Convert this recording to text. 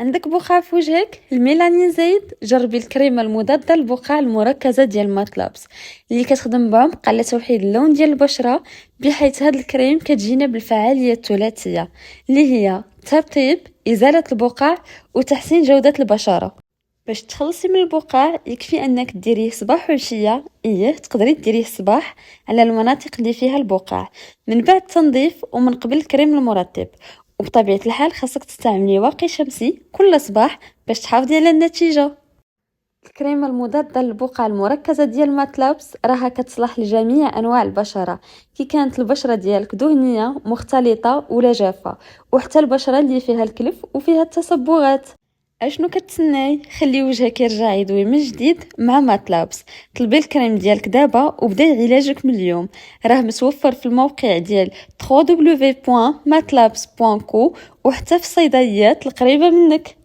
عندك بقع في وجهك؟ الميلانين زايد؟ جربي الكريمه المضاده للبقع المركزه ديال ماتلابس اللي كتخدم بعمق على توحيد اللون ديال البشره، بحيث هاد الكريم كتجينا بالفعاليه الثلاثيه اللي هي ترطيب، ازاله البقع، وتحسين جوده البشره. باش تخلصي من البقع يكفي انك ديريه صباح وعشيه. تقدري ديريه الصباح على المناطق اللي فيها البقع من بعد تنظيف ومن قبل الكريم المرطب، وبطبيعه الحال خاصك تستعملي واقي شمسي كل صباح باش تحافظي على النتيجه. الكريمه المضاده للبقع المركزه ديال ماتلابس راها كتصلح لجميع انواع البشره، كي كانت البشره ديالك دهنيه مختلطه ولا جافه، وحتى البشره اللي فيها الكلف وفيها التصبغات. اشنو كتسناي؟ خلي وجهك يرجع يضوي من جديد مع ماتلابس. طلبي الكريم ديالك دابا وبداي علاجك من اليوم، راه متوفر في الموقع ديال www.matlabs.co وحتى في الصيدليات القريبه منك.